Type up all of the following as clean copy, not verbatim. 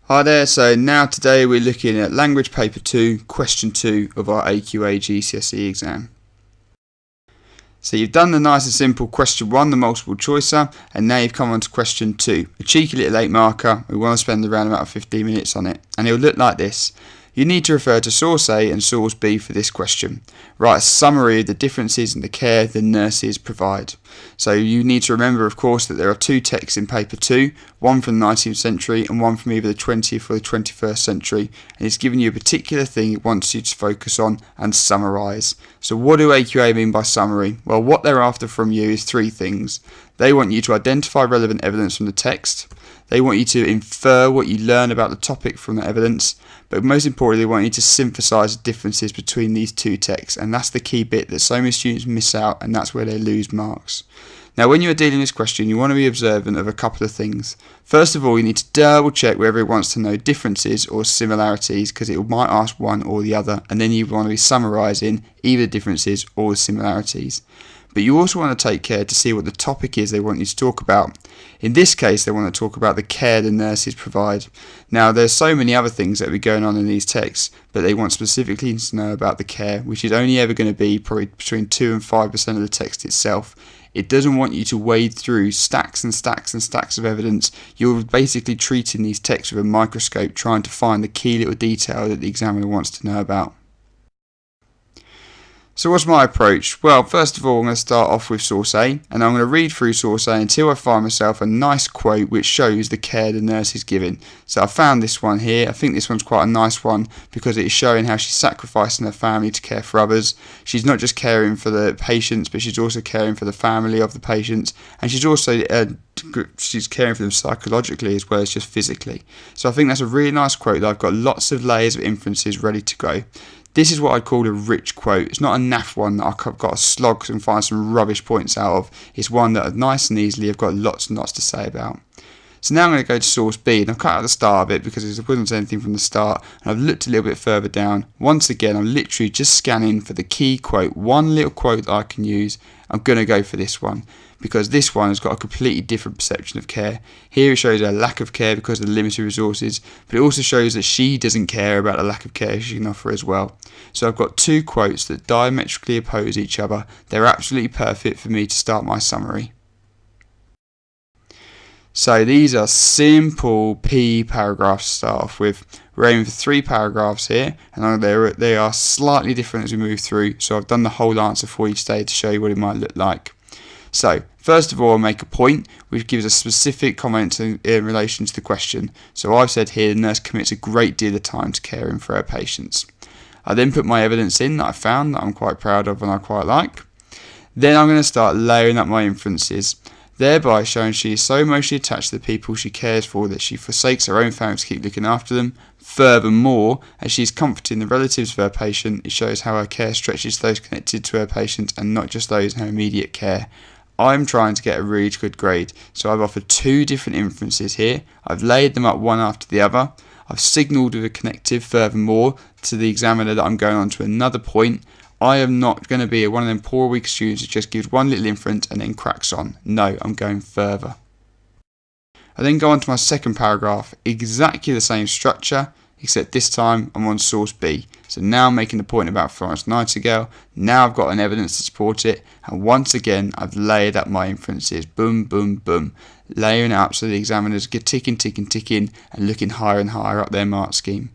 Hi there, so now today we're looking at Language Paper 2, Question 2 of our AQA GCSE exam. So you've done the nice and simple Question 1, the multiple choicer, and now you've come on to Question 2. A cheeky little 8 marker, we want to spend around about 15 minutes on it, and it'll look like this. You need to refer to source A and source B for this question. Write a summary of the differences in the care the nurses provide. So you need to remember, of course, that there are two texts in paper 2, one from the 19th century and one from either the 20th or the 21st century, and it's giving you a particular thing it wants you to focus on and summarise. So what do AQA mean by summary? Well, what they're after from you is three things. They want you to identify relevant evidence from the text. They want you to infer what you learn about the topic from the evidence, but most importantly, they want you to synthesise the differences between these two texts, and that's the key bit that so many students miss out, and that's where they lose marks. Now, when you're dealing with this question, you want to be observant of a couple of things. First of all, you need to double check whether it wants to know differences or similarities, because it might ask one or the other, and then you want to be summarising either differences or the similarities. But you also want to take care to see what the topic is they want you to talk about. In this case, they want to talk about the care the nurses provide. Now, there's so many other things that will be going on in these texts, but they want specifically to know about the care, which is only ever going to be probably between 2 and 5% of the text itself. It doesn't want you to wade through stacks and stacks and stacks of evidence. You're basically treating these texts with a microscope, trying to find the key little detail that the examiner wants to know about. So what's my approach? Well, first of all, I'm going to start off with source A, and I'm going to read through source A until I find myself a nice quote which shows the care the nurse is giving. So I found this one here. I think this one's quite a nice one because it's showing how she's sacrificing her family to care for others. She's not just caring for the patients, but she's also caring for the family of the patients, and she's also she's caring for them psychologically as well as just physically. So I think that's a really nice quote that I've got lots of layers of inferences ready to go. This is what I'd call a rich quote. It's not a naff one that I've got to slog and find some rubbish points out of. It's one that nice and easily I've got lots and lots to say about. So now I'm going to go to source B, and I've cut out the start of it because there wasn't anything from the start, and I've looked a little bit further down. Once again, I'm literally just scanning for the key quote, one little quote that I can use. I'm going to go for this one because this one has got a completely different perception of care. Here it shows a lack of care because of the limited resources, but it also shows that she doesn't care about the lack of care she can offer as well. So I've got two quotes that diametrically oppose each other. They're absolutely perfect for me to start my summary. So these are simple P paragraphs to start off with. We're aiming for 3 paragraphs here, and they are slightly different as we move through, so I've done the whole answer for you today to show you what it might look like. So, first of all, I'll make a point which gives a specific comment in relation to the question. So I've said here the nurse commits a great deal of time to caring for her patients. I then put my evidence in that I found that I'm quite proud of and I quite like. Then I'm going to start layering up my inferences, thereby showing she is so emotionally attached to the people she cares for that she forsakes her own family to keep looking after them. Furthermore, as she is comforting the relatives of her patient, it shows how her care stretches those connected to her patient and not just those in her immediate care. I'm trying to get a really good grade, so I've offered 2 different inferences here. I've laid them up one after the other. I've signalled with a connective furthermore to the examiner that I'm going on to another point. I am not going to be one of them poor weak students who just gives one little inference and then cracks on. No, I'm going further. I then go on to my second paragraph, exactly the same structure, except this time I'm on source B. So now I'm making the point about Florence Nightingale. Now I've got an evidence to support it, and once again I've layered up my inferences. Boom, boom, boom. Layering it up so the examiners get ticking, ticking, ticking, and looking higher and higher up their mark scheme.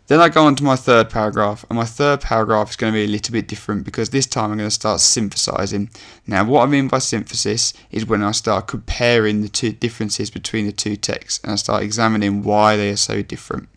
Then I go on to my third paragraph, and my third paragraph is going to be a little bit different because this time I'm going to start synthesising. Now, what I mean by synthesis is when I start comparing the two differences between the two texts and I start examining why they are so different.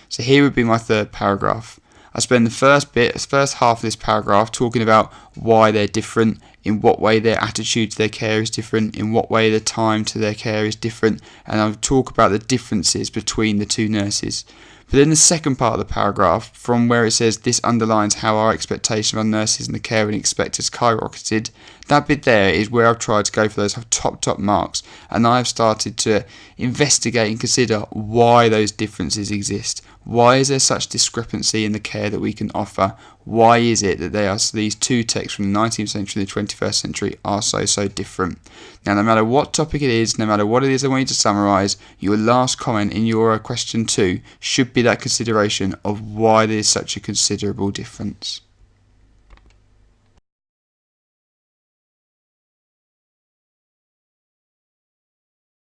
So here would be my third paragraph. I spend the first half of this paragraph talking about why they're different, in what way their attitude to their care is different, in what way the time to their care is different, and I'll talk about the differences between the two nurses. But then the second part of the paragraph, from where it says this underlines how our expectation of our nurses and the care we expect has skyrocketed, that bit there is where I've tried to go for those top marks, and I've started to investigate and consider why those differences exist. Why is there such discrepancy in the care that we can offer? Why is it that these two texts from the 19th century and the 21st century are so different? Now, no matter what topic it is, no matter what it is I want you to summarise, your last comment in your question 2 should be that consideration of why there's such a considerable difference.